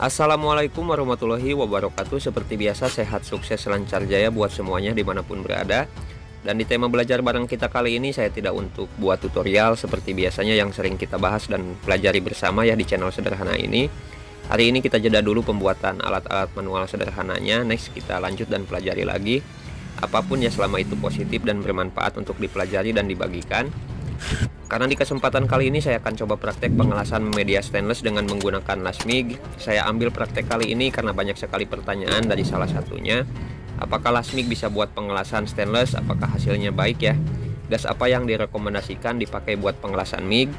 Assalamualaikum warahmatullahi wabarakatuh. Seperti biasa, sehat, sukses, lancar jaya buat semuanya dimanapun berada. Dan di tema belajar bareng kita kali ini, saya tidak untuk buat tutorial seperti biasanya yang sering kita bahas dan pelajari bersama ya di channel sederhana ini. Hari ini kita jeda dulu pembuatan alat-alat manual sederhananya. Next kita lanjut dan pelajari lagi. Apapun ya selama itu positif dan bermanfaat untuk dipelajari dan dibagikan. Karena di kesempatan kali ini saya akan coba praktek pengelasan media stainless dengan menggunakan las MIG. Saya ambil praktek kali ini karena banyak sekali pertanyaan dari salah satunya. Apakah las MIG bisa buat pengelasan stainless? Apakah hasilnya baik ya? Gas apa yang direkomendasikan dipakai buat pengelasan MIG?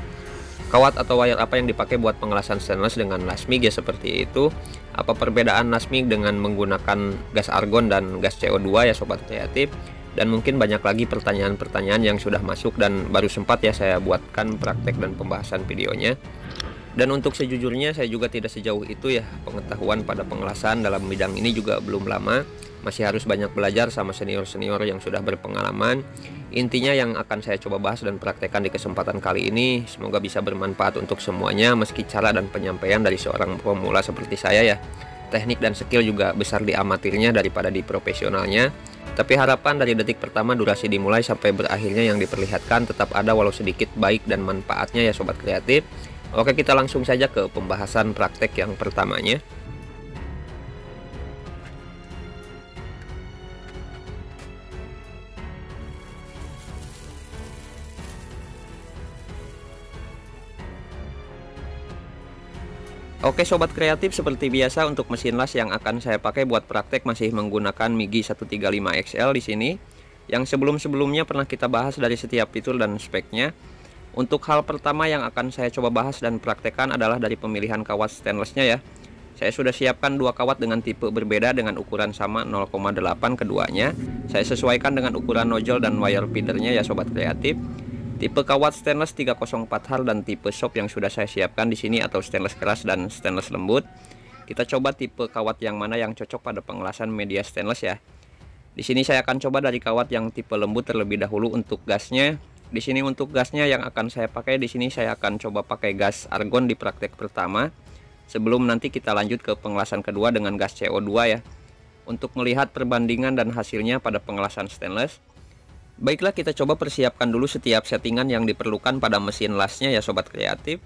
Kawat atau wire apa yang dipakai buat pengelasan stainless dengan las MIG ya seperti itu? Apa perbedaan las MIG dengan menggunakan gas argon dan gas CO2 ya sobat kreatif? Dan mungkin banyak lagi pertanyaan-pertanyaan yang sudah masuk dan baru sempat ya saya buatkan praktek dan pembahasan videonya. Dan untuk sejujurnya saya juga tidak sejauh itu ya, pengetahuan pada pengelasan dalam bidang ini juga belum lama. Masih harus banyak belajar sama senior-senior yang sudah berpengalaman. Intinya yang akan saya coba bahas dan praktekkan di kesempatan kali ini semoga bisa bermanfaat untuk semuanya, meski cara dan penyampaian dari seorang pemula seperti saya ya. Teknik dan skill juga besar di amatirnya daripada di profesionalnya. Tapi harapan dari detik pertama durasi dimulai sampai berakhirnya yang diperlihatkan tetap ada walau sedikit baik dan manfaatnya ya sobat kreatif. Oke, kita langsung saja ke pembahasan praktek yang pertamanya. Oke sobat kreatif, seperti biasa untuk mesin las yang akan saya pakai buat praktek masih menggunakan MIGI 135XL di sini. Yang sebelum-sebelumnya pernah kita bahas dari setiap fitur dan speknya. Untuk hal pertama yang akan saya coba bahas dan praktekkan adalah dari pemilihan kawat stainlessnya ya. Saya sudah siapkan dua kawat dengan tipe berbeda dengan ukuran sama 0,8 keduanya. Saya sesuaikan dengan ukuran nozzle dan wire feedernya ya sobat kreatif. Tipe kawat stainless 304 har dan tipe shop yang sudah saya siapkan di sini atau stainless keras dan stainless lembut. Kita coba tipe kawat yang mana yang cocok pada pengelasan media stainless ya. Di sini saya akan coba dari kawat yang tipe lembut terlebih dahulu untuk gasnya. Di sini untuk gasnya yang akan saya pakai di sini saya akan coba pakai gas argon di praktek pertama. Sebelum nanti kita lanjut ke pengelasan kedua dengan gas CO2 ya. Untuk melihat perbandingan dan hasilnya pada pengelasan stainless. Baiklah, kita coba persiapkan dulu setiap settingan yang diperlukan pada mesin lasnya ya sobat kreatif.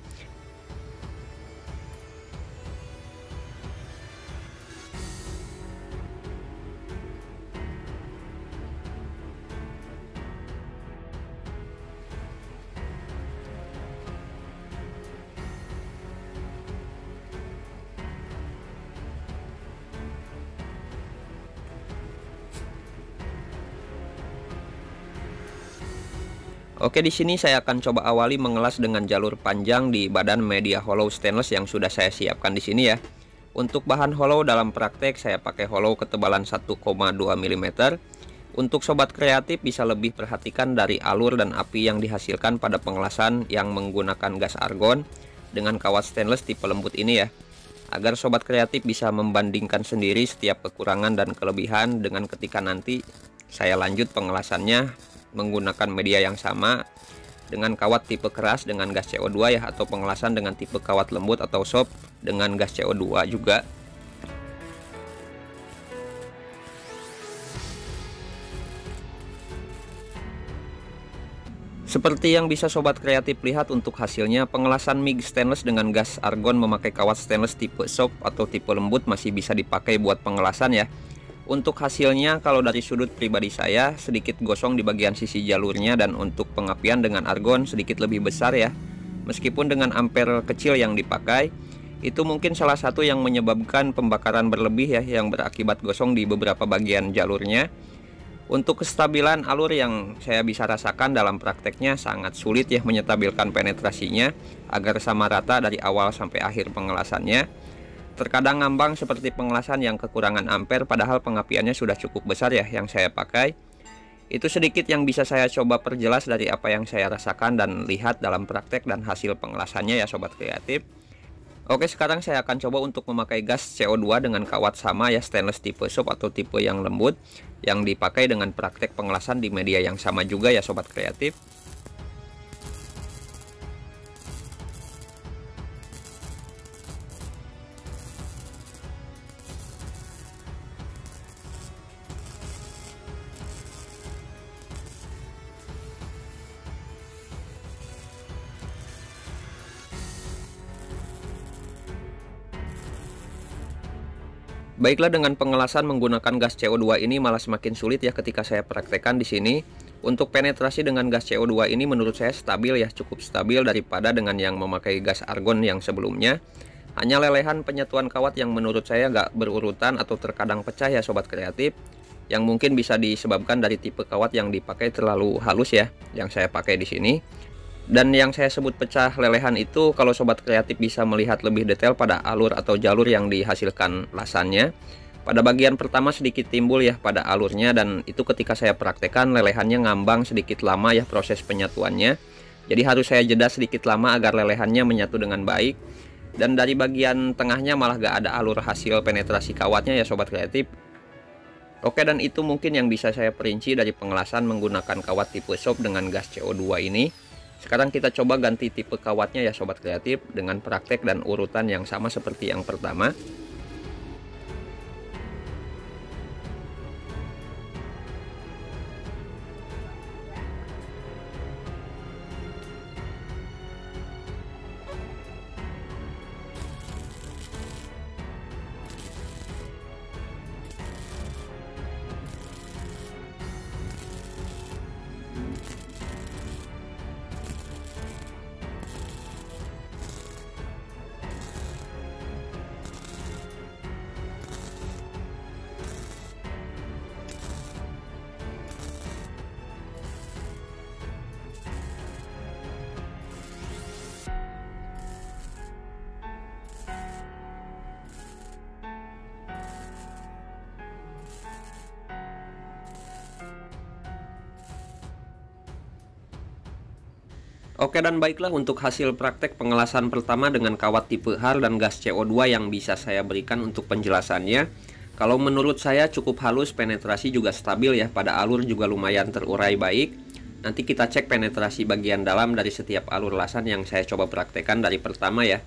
Oke, di sini saya akan coba awali mengelas dengan jalur panjang di badan media hollow stainless yang sudah saya siapkan di sini ya. Untuk bahan hollow dalam praktek saya pakai hollow ketebalan 1,2 mm. Untuk sobat kreatif bisa lebih perhatikan dari alur dan api yang dihasilkan pada pengelasan yang menggunakan gas argon dengan kawat stainless tipe lembut ini ya. Agar sobat kreatif bisa membandingkan sendiri setiap kekurangan dan kelebihan dengan ketika nanti saya lanjut pengelasannya menggunakan media yang sama dengan kawat tipe keras dengan gas CO2 ya, atau pengelasan dengan tipe kawat lembut atau shop dengan gas CO2 juga. Seperti yang bisa sobat kreatif lihat untuk hasilnya, pengelasan MIG stainless dengan gas argon memakai kawat stainless tipe shop atau tipe lembut masih bisa dipakai buat pengelasan ya. Untuk hasilnya kalau dari sudut pribadi saya sedikit gosong di bagian sisi jalurnya, dan untuk pengapian dengan argon sedikit lebih besar ya. Meskipun dengan ampere kecil yang dipakai, itu mungkin salah satu yang menyebabkan pembakaran berlebih ya, yang berakibat gosong di beberapa bagian jalurnya. Untuk kestabilan alur yang saya bisa rasakan dalam prakteknya sangat sulit ya menyetabilkan penetrasinya agar sama rata dari awal sampai akhir pengelasannya. Terkadang ngambang seperti pengelasan yang kekurangan ampere padahal pengapiannya sudah cukup besar ya yang saya pakai. Itu sedikit yang bisa saya coba perjelas dari apa yang saya rasakan dan lihat dalam praktek dan hasil pengelasannya ya sobat kreatif. Oke, sekarang saya akan coba untuk memakai gas CO2 dengan kawat sama ya, stainless tipe shop atau tipe yang lembut yang dipakai dengan praktek pengelasan di media yang sama juga ya sobat kreatif. Baiklah, dengan pengelasan menggunakan gas CO2 ini malah semakin sulit ya ketika saya praktekkan di sini. Untuk penetrasi dengan gas CO2 ini menurut saya stabil ya, cukup stabil daripada dengan yang memakai gas argon yang sebelumnya. Hanya lelehan penyatuan kawat yang menurut saya nggak berurutan atau terkadang pecah ya sobat kreatif, yang mungkin bisa disebabkan dari tipe kawat yang dipakai terlalu halus ya, yang saya pakai di sini. Dan yang saya sebut pecah lelehan itu, kalau sobat kreatif bisa melihat lebih detail pada alur atau jalur yang dihasilkan lasannya. Pada bagian pertama sedikit timbul ya pada alurnya, dan itu ketika saya praktekkan lelehannya ngambang sedikit lama ya proses penyatuannya. Jadi harus saya jeda sedikit lama agar lelehannya menyatu dengan baik. Dan dari bagian tengahnya malah gak ada alur hasil penetrasi kawatnya ya sobat kreatif. Oke, dan itu mungkin yang bisa saya perinci dari pengelasan menggunakan kawat tipe shop dengan gas CO2 ini. Sekarang kita coba ganti tipe kawatnya ya sobat kreatif dengan praktek dan urutan yang sama seperti yang pertama. Oke, dan baiklah untuk hasil praktek pengelasan pertama dengan kawat tipe HAR dan gas CO2 yang bisa saya berikan untuk penjelasannya. Kalau menurut saya cukup halus, penetrasi juga stabil ya, pada alur juga lumayan terurai baik. Nanti kita cek penetrasi bagian dalam dari setiap alur lasan yang saya coba praktekkan dari pertama ya.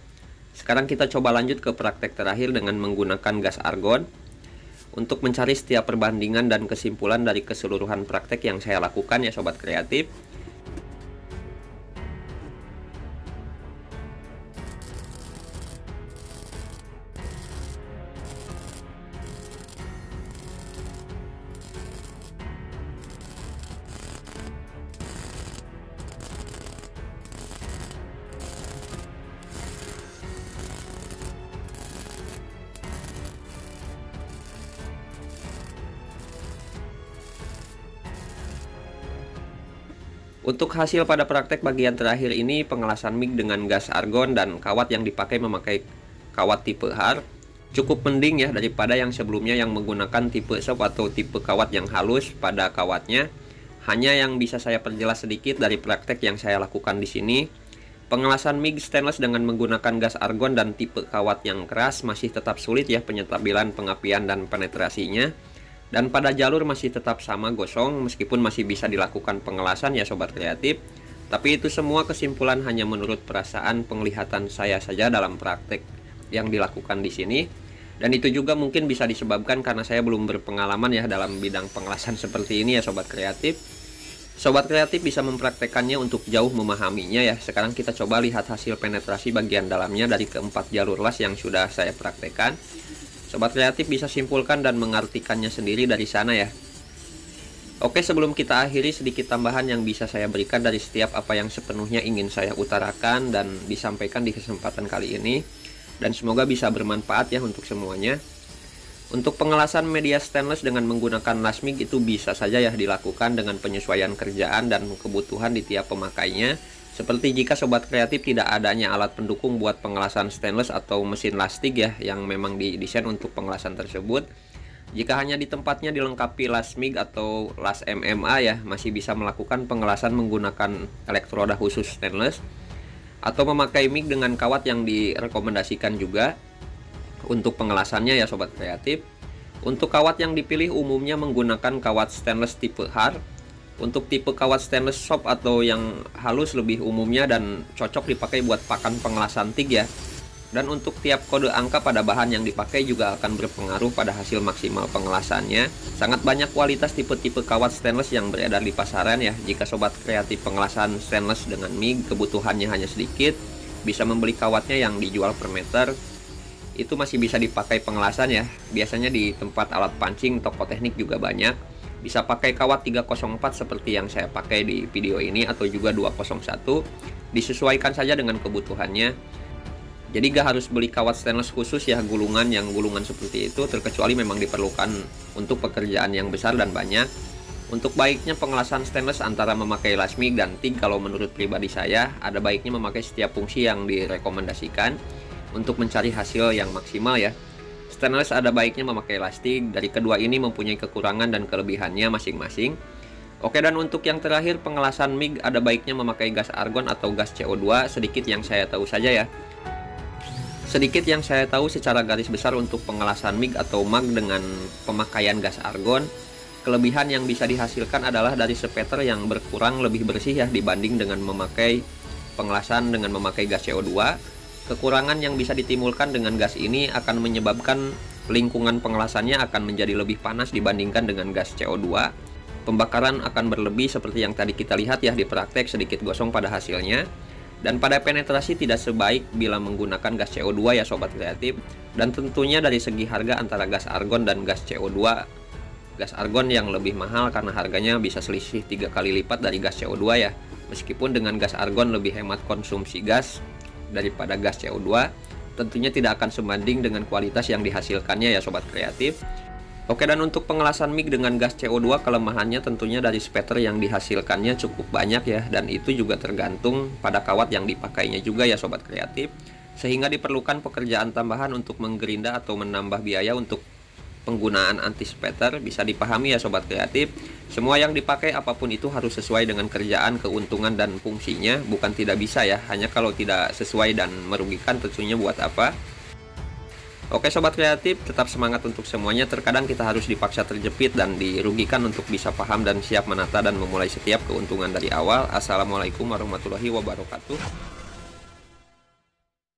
Sekarang kita coba lanjut ke praktek terakhir dengan menggunakan gas argon untuk mencari setiap perbandingan dan kesimpulan dari keseluruhan praktek yang saya lakukan ya sobat kreatif. Untuk hasil pada praktek bagian terakhir ini, pengelasan MIG dengan gas argon dan kawat yang dipakai memakai kawat tipe HAR cukup mending ya daripada yang sebelumnya yang menggunakan tipe shop atau tipe kawat yang halus pada kawatnya. Hanya yang bisa saya perjelas sedikit dari praktek yang saya lakukan di sini, pengelasan MIG stainless dengan menggunakan gas argon dan tipe kawat yang keras masih tetap sulit ya penyetabilan pengapian dan penetrasinya. Dan pada jalur masih tetap sama gosong meskipun masih bisa dilakukan pengelasan ya sobat kreatif. Tapi itu semua kesimpulan hanya menurut perasaan penglihatan saya saja dalam praktek yang dilakukan di sini. Dan itu juga mungkin bisa disebabkan karena saya belum berpengalaman ya dalam bidang pengelasan seperti ini ya sobat kreatif. Sobat kreatif bisa mempraktekannya untuk jauh memahaminya ya. Sekarang kita coba lihat hasil penetrasi bagian dalamnya dari keempat jalur las yang sudah saya praktekkan. Sobat kreatif bisa simpulkan dan mengartikannya sendiri dari sana ya. Oke, sebelum kita akhiri, sedikit tambahan yang bisa saya berikan dari setiap apa yang sepenuhnya ingin saya utarakan dan disampaikan di kesempatan kali ini. Dan semoga bisa bermanfaat ya untuk semuanya. Untuk pengelasan media stainless dengan menggunakan las MIG itu bisa saja ya dilakukan dengan penyesuaian kerjaan dan kebutuhan di tiap pemakainya. Seperti jika sobat kreatif tidak adanya alat pendukung buat pengelasan stainless atau mesin lastik ya yang memang didesain untuk pengelasan tersebut. Jika hanya di tempatnya dilengkapi las MIG atau las MMA ya, masih bisa melakukan pengelasan menggunakan elektroda khusus stainless atau memakai MIG dengan kawat yang direkomendasikan juga untuk pengelasannya ya sobat kreatif. Untuk kawat yang dipilih umumnya menggunakan kawat stainless tipe HAR. Untuk tipe kawat stainless shop atau yang halus lebih umumnya dan cocok dipakai buat pakan pengelasan TIG ya. Dan untuk tiap kode angka pada bahan yang dipakai juga akan berpengaruh pada hasil maksimal pengelasannya. Sangat banyak kualitas tipe-tipe kawat stainless yang beredar di pasaran ya. Jika sobat kreatif pengelasan stainless dengan MIG kebutuhannya hanya sedikit, bisa membeli kawatnya yang dijual per meter. itu masih bisa dipakai pengelasan ya. Biasanya di tempat alat pancing, toko teknik juga banyak. Bisa pakai kawat 304 seperti yang saya pakai di video ini atau juga 201. Disesuaikan saja dengan kebutuhannya. Jadi gak harus beli kawat stainless khusus ya, gulungan seperti itu, terkecuali memang diperlukan untuk pekerjaan yang besar dan banyak. Untuk baiknya pengelasan stainless antara memakai lasmig dan TIG, kalau menurut pribadi saya, ada baiknya memakai setiap fungsi yang direkomendasikan untuk mencari hasil yang maksimal ya. Stainless ada baiknya memakai lastik, dari kedua ini mempunyai kekurangan dan kelebihannya masing-masing. Oke, dan untuk yang terakhir pengelasan MIG ada baiknya memakai gas argon atau gas CO2, sedikit yang saya tahu saja ya. Sedikit yang saya tahu secara garis besar untuk pengelasan MIG atau MAG dengan pemakaian gas argon, kelebihan yang bisa dihasilkan adalah dari spatter yang berkurang lebih bersih ya dibanding dengan memakai pengelasan dengan memakai gas CO2. Kekurangan yang bisa ditimbulkan dengan gas ini akan menyebabkan lingkungan pengelasannya akan menjadi lebih panas dibandingkan dengan gas CO2. Pembakaran akan berlebih seperti yang tadi kita lihat ya di praktek, sedikit gosong pada hasilnya. Dan pada penetrasi tidak sebaik bila menggunakan gas CO2 ya sobat kreatif. Dan tentunya dari segi harga antara gas argon dan gas CO2, gas argon yang lebih mahal karena harganya bisa selisih 3 kali lipat dari gas CO2 ya. Meskipun dengan gas argon lebih hemat konsumsi gas daripada gas CO2, tentunya tidak akan sebanding dengan kualitas yang dihasilkannya ya sobat kreatif. Oke, dan untuk pengelasan MIG dengan gas CO2, kelemahannya tentunya dari spatter yang dihasilkannya cukup banyak ya, dan itu juga tergantung pada kawat yang dipakainya juga ya sobat kreatif, sehingga diperlukan pekerjaan tambahan untuk menggerinda atau menambah biaya untuk penggunaan anti spatter. Bisa dipahami ya sobat kreatif, semua yang dipakai apapun itu harus sesuai dengan kerjaan, keuntungan dan fungsinya, bukan tidak bisa ya, hanya kalau tidak sesuai dan merugikan tentunya buat apa. Oke sobat kreatif, tetap semangat untuk semuanya. Terkadang kita harus dipaksa terjepit dan dirugikan untuk bisa paham dan siap menata dan memulai setiap keuntungan dari awal. Assalamualaikum warahmatullahi wabarakatuh.